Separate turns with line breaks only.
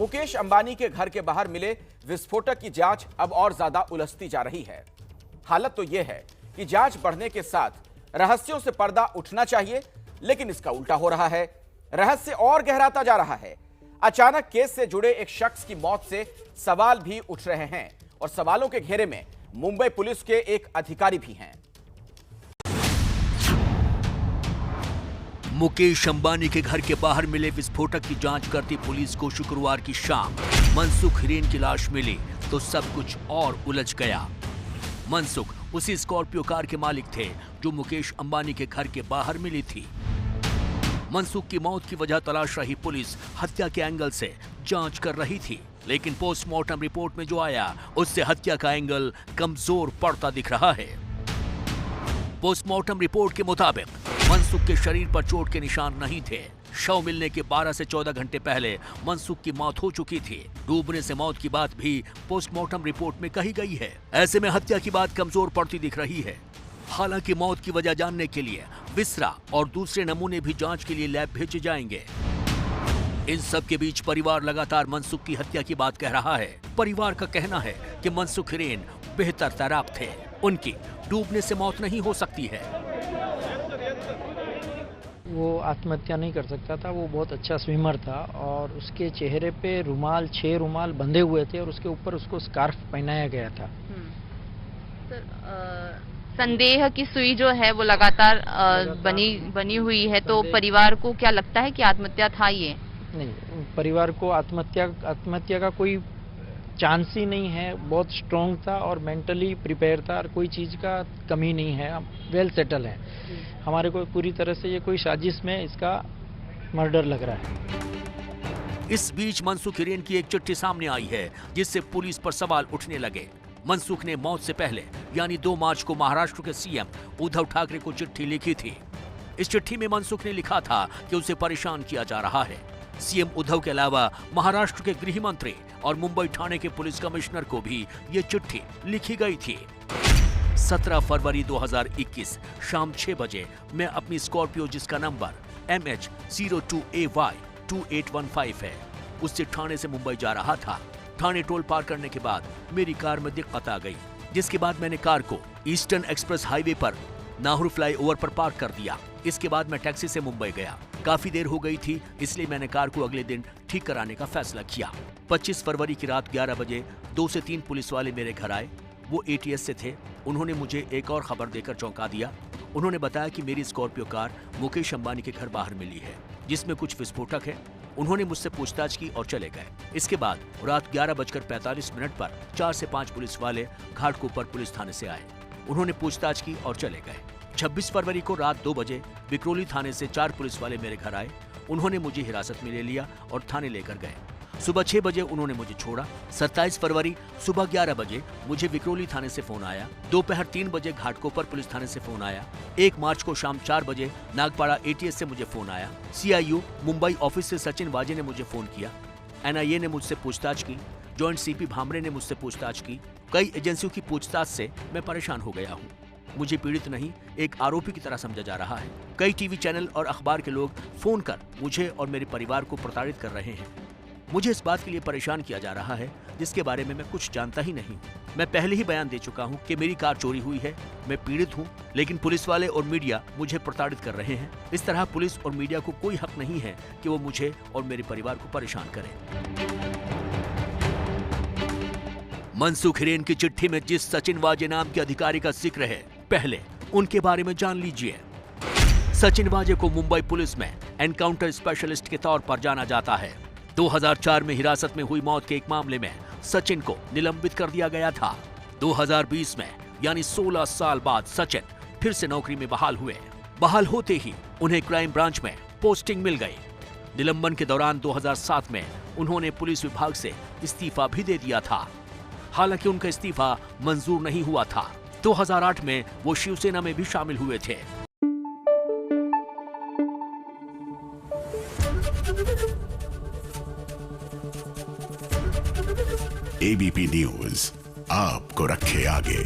मुकेश अंबानी के घर के बाहर मिले विस्फोटक की जांच अब और ज्यादा उलझती जा रही है। हालत तो यह है कि जांच बढ़ने के साथ रहस्यों से पर्दा उठना चाहिए, लेकिन इसका उल्टा हो रहा है। रहस्य और गहराता जा रहा है। अचानक केस से जुड़े एक शख्स की मौत से सवाल भी उठ रहे हैं और सवालों के घेरे में मुंबई पुलिस के एक अधिकारी भी हैं।
मुकेश अंबानी के घर के बाहर मिले विस्फोटक की जांच करती पुलिस को शुक्रवार की शाम मनसुख हिरेन की लाश मिली तो सब कुछ और उलझ गया। मनसुख उसी स्कॉर्पियो कार के मालिक थे जो मुकेश अंबानी के घर के बाहर मिली थी। मनसुख की मौत की वजह तलाश रही पुलिस हत्या के एंगल से जांच कर रही थी, लेकिन पोस्टमार्टम रिपोर्ट में जो आया उससे हत्या का एंगल कमजोर पड़ता दिख रहा है। पोस्टमार्टम रिपोर्ट के मुताबिक मनसुख के शरीर पर चोट के निशान नहीं थे। शव मिलने के 12 से 14 घंटे पहले मनसुख की मौत हो चुकी थी। डूबने से मौत की बात भी पोस्टमार्टम रिपोर्ट में कही गई है। ऐसे में हत्या की बात कमजोर पड़ती दिख रही है। हालांकि मौत की वजह जानने के लिए विसरा और दूसरे नमूने भी जांच के लिए लैब भेजे जाएंगे। इन सब के बीच परिवार लगातार मनसुख की हत्या की बात कह रहा है। परिवार का कहना है कि मनसुख हिरेन बेहतर तैराक थे, उनकी डूबने से मौत नहीं हो सकती है।
वो आत्महत्या नहीं कर सकता था, वो बहुत अच्छा स्विमर था और उसके चेहरे पे रुमाल 6 रुमाल बंधे हुए थे और उसके ऊपर उसको स्कार्फ पहनाया गया था।
सर, संदेह की सुई जो है वो लगातार बनी हुई है, तो परिवार को क्या लगता है कि आत्महत्या था ये?
नहीं, परिवार को आत्महत्या का कोई चांस ही नहीं है। बहुत स्ट्रॉन्ग था और मेंटली प्रिपेयर था और कोई चीज का कमी नहीं है, वेल सेटल है। हमारे को पूरी तरह से ये कोई साजिश में इसका मर्डर लग रहा है।
इस बीच मनसुख हिरेन की एक चिट्ठी सामने आई है जिससे पुलिस पर सवाल उठने लगे। मनसुख ने मौत से पहले यानी 2 मार्च को महाराष्ट्र के सीएम उद्धव ठाकरे को चिट्ठी लिखी थी। इस चिट्ठी में मनसुख ने लिखा था कि उसे परेशान किया जा रहा है। सीएम उद्धव के अलावा महाराष्ट्र के गृह मंत्री और मुंबई थाने के पुलिस कमिश्नर को भी ये चिट्ठी लिखी गई थी। 17 फरवरी 2021 शाम 6 बजे मैं अपनी स्कॉर्पियो जिसका नंबर MH02AY 2815 है, उससे थाने से मुंबई जा रहा था। थाने टोल पार करने के बाद मेरी कार में दिक्कत आ गई, जिसके बाद मैंने कार को ईस्टर्न एक्सप्रेस हाईवे पर नाहर फ्लाईओवर पर पार्क कर दिया। इसके बाद मैं टैक्सी से मुंबई गया। काफी देर हो गई थी, इसलिए मैंने कार को अगले दिन ठीक कराने का फैसला किया। 25 फरवरी की रात 11 बजे 2 से 3 पुलिस वाले मेरे घर आए। वो ATS से थे। उन्होंने मुझे एक और खबर देकर चौंका दिया। उन्होंने बताया कि मेरी स्कॉर्पियो कार मुकेश अंबानी के घर बाहर मिली है, जिसमें कुछ विस्फोटक है। उन्होंने मुझसे पूछताछ की और चले गए। इसके बाद रात 11:45 पर 4 से 5 पुलिस वाले घाटकोपर पुलिस थाने से आए। उन्होंने पूछताछ की और चले गए। 26 फरवरी को रात 2 बजे विक्रोली थाने से 4 पुलिस वाले मेरे घर आए। उन्होंने मुझे हिरासत में ले लिया और थाने लेकर गए। सुबह 6 बजे उन्होंने मुझे छोड़ा। 27 फरवरी सुबह 11 बजे मुझे विक्रोली थाने से फोन आया। दोपहर 3 बजे घाटकोपर पुलिस थाने से फोन आया। 1 मार्च को शाम 4 बजे नागपाड़ा ATS से मुझे फोन आया। CIU मुंबई ऑफिस से सचिन वाजे ने मुझे फोन किया। NIA ने मुझसे पूछताछ की। जॉइंट CP भामरे ने मुझसे पूछताछ की। कई एजेंसियों की पूछताछ से मैं परेशान हो गया हूँ। मुझे पीड़ित नहीं, एक आरोपी की तरह समझा जा रहा है। कई टीवी चैनल और अखबार के लोग फोन कर मुझे और मेरे परिवार को प्रताड़ित कर रहे हैं। मुझे इस बात के लिए परेशान किया जा रहा है जिसके बारे में मैं कुछ जानता ही नहीं। मैं पहले ही बयान दे चुका हूं कि मेरी कार चोरी हुई है, मैं पीड़ित हूं, लेकिन पुलिस वाले और मीडिया मुझे प्रताड़ित कर रहे हैं। इस तरह पुलिस और मीडिया को कोई हक नहीं है कि वो मुझे और मेरे परिवार को परेशान करें। मनसुख हिरेन की चिट्ठी में जिस सचिन वाजे नाम के अधिकारी का जिक्र है, पहले उनके बारे में जान लीजिए। सचिन वाजे को मुंबई पुलिस में एनकाउंटर स्पेशलिस्ट के तौर पर जाना जाता है। 2004 में हिरासत में हुई मौत के एक मामले में सचिन को निलंबित कर दिया गया था। 2020 में यानी 16 साल बाद सचिन फिर से नौकरी में बहाल हुए। बहाल होते ही उन्हें क्राइम ब्रांच में पोस्टिंग मिल गई। निलंबन के दौरान 2007 में उन्होंने पुलिस विभाग से इस्तीफा भी दे दिया था। हालांकि उनका इस्तीफा मंजूर नहीं हुआ था। 2008 में वो शिवसेना में भी शामिल हुए थे।
ABP न्यूज आपको रखे आगे।